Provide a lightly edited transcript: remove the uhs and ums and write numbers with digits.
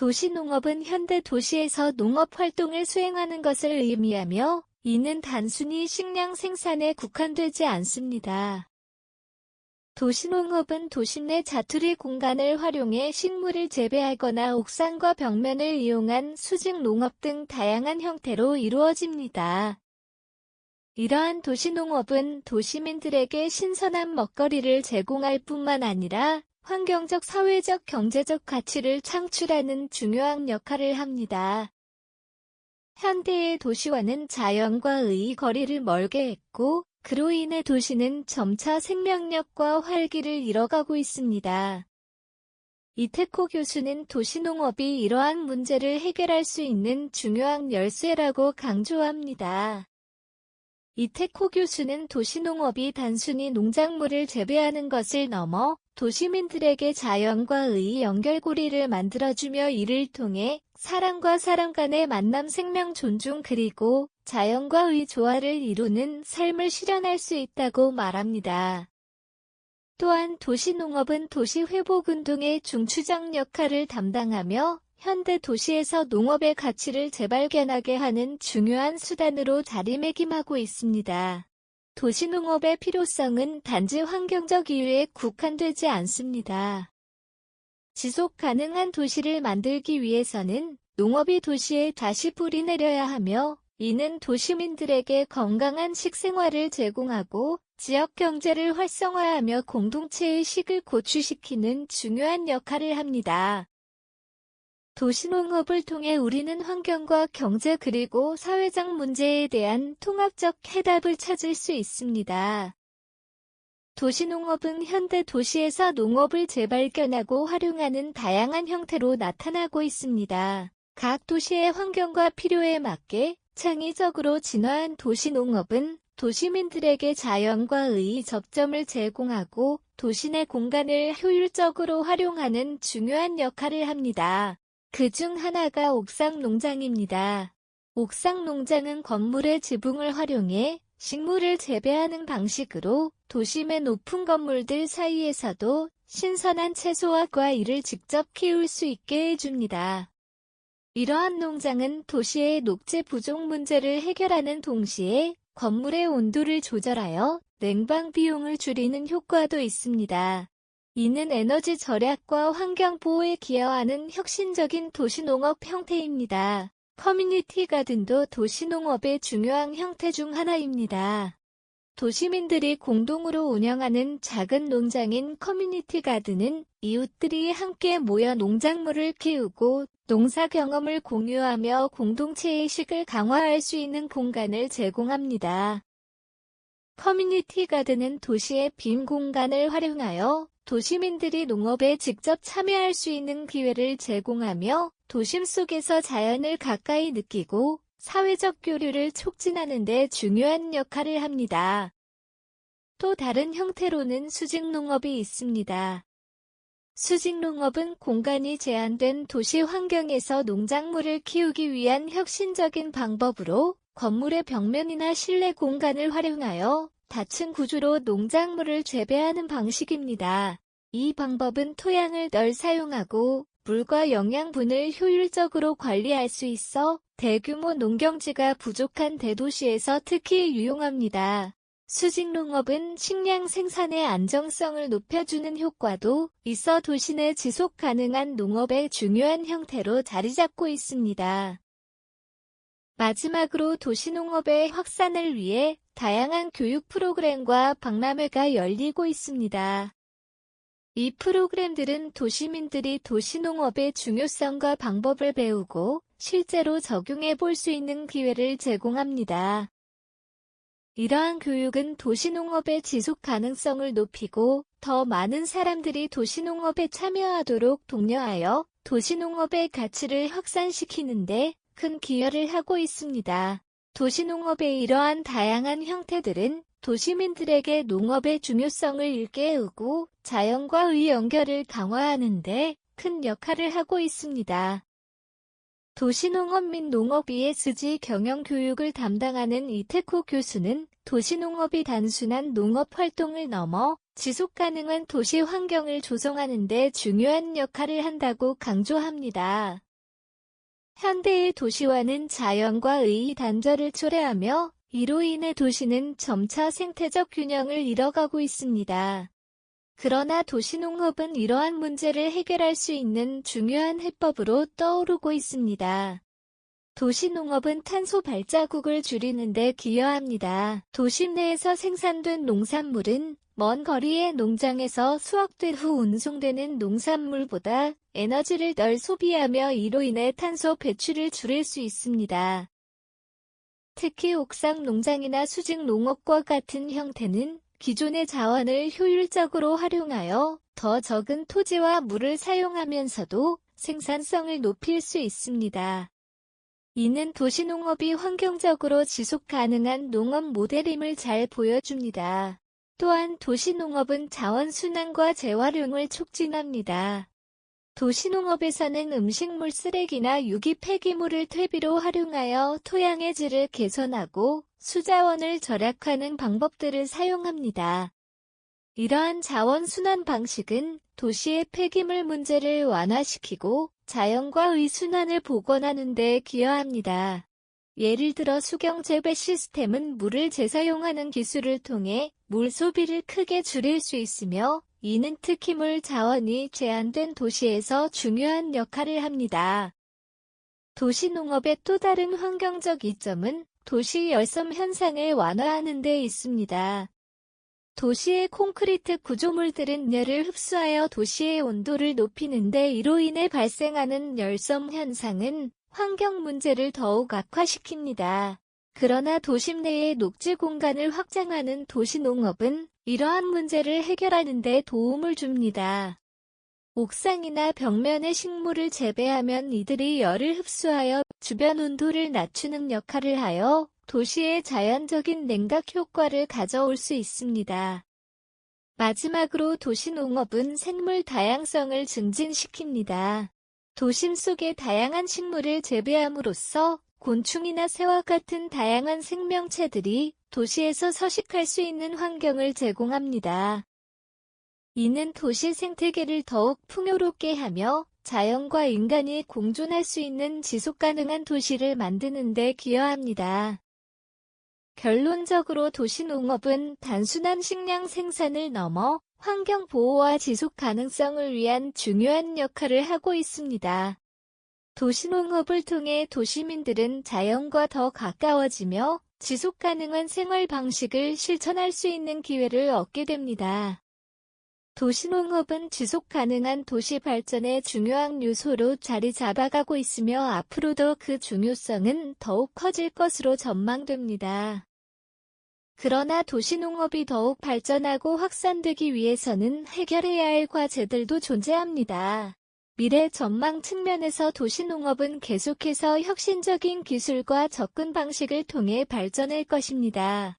도시농업은 현대 도시에서 농업활동을 수행하는 것을 의미하며 이는 단순히 식량 생산에 국한되지 않습니다. 도시농업은 도심 내 자투리 공간을 활용해 식물을 재배하거나 옥상과 벽면을 이용한 수직 농업 등 다양한 형태로 이루어집니다. 이러한 도시농업은 도시민들에게 신선한 먹거리를 제공할 뿐만 아니라 환경적, 사회적, 경제적 가치를 창출하는 중요한 역할을 합니다. 현대의 도시화는 자연과의 거리를 멀게 했고, 그로 인해 도시는 점차 생명력과 활기를 잃어가고 있습니다. 이태코 교수는 도시농업이 이러한 문제를 해결할 수 있는 중요한 열쇠라고 강조합니다. 이태코 교수는 도시농업이 단순히 농작물을 재배하는 것을 넘어 도시민들에게 자연과의 연결고리를 만들어주며 이를 통해 사람과 사람 간의 만남, 생명 존중 그리고 자연과의 조화를 이루는 삶을 실현할 수 있다고 말합니다. 또한 도시농업은 도시회복운동의 중추적 역할을 담당하며 현대 도시에서 농업의 가치를 재발견하게 하는 중요한 수단으로 자리매김하고 있습니다. 도시농업의 필요성은 단지 환경적 이유에 국한되지 않습니다. 지속 가능한 도시를 만들기 위해서는 농업이 도시에 다시 뿌리 내려야 하며 이는 도시민들에게 건강한 식생활을 제공하고 지역 경제를 활성화하며 공동체의 식을 고취시키는 중요한 역할을 합니다. 도시농업을 통해 우리는 환경과 경제 그리고 사회적 문제에 대한 통합적 해답을 찾을 수 있습니다. 도시농업은 현대 도시에서 농업을 재발견하고 활용하는 다양한 형태로 나타나고 있습니다. 각 도시의 환경과 필요에 맞게 창의적으로 진화한 도시농업은 도시민들에게 자연과의 접점을 제공하고 도시 내 공간을 효율적으로 활용하는 중요한 역할을 합니다. 그중 하나가 옥상 농장입니다. 옥상 농장은 건물의 지붕을 활용해 식물을 재배하는 방식으로 도심의 높은 건물들 사이에서도 신선한 채소와 과일을 직접 키울 수 있게 해줍니다. 이러한 농장은 도시의 녹지 부족 문제를 해결하는 동시에 건물의 온도를 조절하여 냉방 비용을 줄이는 효과도 있습니다. 이는 에너지 절약과 환경 보호에 기여하는 혁신적인 도시농업 형태입니다. 커뮤니티 가든도 도시농업의 중요한 형태 중 하나입니다. 도시민들이 공동으로 운영하는 작은 농장인 커뮤니티 가든은 이웃들이 함께 모여 농작물을 키우고 농사 경험을 공유하며 공동체의 식을 강화할 수 있는 공간을 제공합니다. 커뮤니티 가든은 도시의 빈 공간을 활용하여 도시민들이 농업에 직접 참여할 수 있는 기회를 제공하며 도심 속에서 자연을 가까이 느끼고 사회적 교류를 촉진하는 데 중요한 역할을 합니다. 또 다른 형태로는 수직농업이 있습니다. 수직농업은 공간이 제한된 도시 환경에서 농작물을 키우기 위한 혁신적인 방법으로 건물의 벽면이나 실내 공간을 활용하여 다층 구조로 농작물을 재배하는 방식입니다. 이 방법은 토양을 덜 사용하고 물과 영양분을 효율적으로 관리할 수 있어 대규모 농경지가 부족한 대도시에서 특히 유용합니다. 수직농업은 식량 생산의 안정성을 높여주는 효과도 있어 도시 내 지속 가능한 농업의 중요한 형태로 자리 잡고 있습니다. 마지막으로 도시농업의 확산을 위해 다양한 교육 프로그램과 박람회가 열리고 있습니다. 이 프로그램들은 도시민들이 도시농업의 중요성과 방법을 배우고 실제로 적용해 볼 수 있는 기회를 제공합니다. 이러한 교육은 도시농업의 지속 가능성을 높이고 더 많은 사람들이 도시농업에 참여하도록 독려하여 도시농업의 가치를 확산시키는 데 큰 기여를 하고 있습니다. 도시농업의 이러한 다양한 형태들은 도시민들에게 농업의 중요성을 일깨우고 자연과의 연결을 강화하는 데 큰 역할을 하고 있습니다. 도시농업 및 농업 ESG 경영교육을 담당하는 이태코 교수는 도시농업이 단순한 농업 활동을 넘어 지속가능한 도시 환경을 조성하는 데 중요한 역할을 한다고 강조합니다. 현대의 도시화는 자연과의 단절을 초래하며 이로 인해 도시는 점차 생태적 균형을 잃어가고 있습니다. 그러나 도시농업은 이러한 문제를 해결할 수 있는 중요한 해법으로 떠오르고 있습니다. 도시농업은 탄소 발자국을 줄이는 데 기여합니다. 도심 내에서 생산된 농산물은 먼 거리의 농장에서 수확된 후 운송되는 농산물보다 에너지를 덜 소비하며 이로 인해 탄소 배출을 줄일 수 있습니다. 특히 옥상 농장이나 수직 농업과 같은 형태는 기존의 자원을 효율적으로 활용하여 더 적은 토지와 물을 사용하면서도 생산성을 높일 수 있습니다. 이는 도시농업이 환경적으로 지속 가능한 농업 모델임을 잘 보여줍니다. 또한 도시농업은 자원순환과 재활용을 촉진합니다. 도시농업에서는 음식물 쓰레기나 유기 폐기물을 퇴비로 활용하여 토양의 질을 개선하고 수자원을 절약하는 방법들을 사용합니다. 이러한 자원순환 방식은 도시의 폐기물 문제를 완화시키고 자연과의 순환을 복원하는 데 기여합니다. 예를 들어 수경 재배 시스템은 물을 재사용하는 기술을 통해 물 소비를 크게 줄일 수 있으며 이는 특히 물 자원이 제한된 도시에서 중요한 역할을 합니다. 도시농업의 또 다른 환경적 이점은 도시 열섬 현상을 완화하는 데 있습니다. 도시의 콘크리트 구조물들은 열을 흡수하여 도시의 온도를 높이는데 이로 인해 발생하는 열섬 현상은 환경 문제를 더욱 악화시킵니다. 그러나 도심 내의 녹지 공간을 확장하는 도시농업은 이러한 문제를 해결하는 데 도움을 줍니다. 옥상이나 벽면에 식물을 재배하면 이들이 열을 흡수하여 주변 온도를 낮추는 역할을 하여 도시의 자연적인 냉각 효과를 가져올 수 있습니다. 마지막으로 도시농업은 생물 다양성을 증진시킵니다. 도심 속에 다양한 식물을 재배함으로써 곤충이나 새와 같은 다양한 생명체들이 도시에서 서식할 수 있는 환경을 제공합니다. 이는 도시 생태계를 더욱 풍요롭게 하며 자연과 인간이 공존할 수 있는 지속가능한 도시를 만드는 데 기여합니다. 결론적으로 도시농업은 단순한 식량 생산을 넘어 환경 보호와 지속 가능성을 위한 중요한 역할을 하고 있습니다. 도시농업을 통해 도시민들은 자연과 더 가까워지며 지속 가능한 생활 방식을 실천할 수 있는 기회를 얻게 됩니다. 도시농업은 지속 가능한 도시 발전의 중요한 요소로 자리 잡아가고 있으며 앞으로도 그 중요성은 더욱 커질 것으로 전망됩니다. 그러나 도시농업이 더욱 발전하고 확산되기 위해서는 해결해야 할 과제들도 존재합니다. 미래 전망 측면에서 도시농업은 계속해서 혁신적인 기술과 접근 방식을 통해 발전할 것입니다.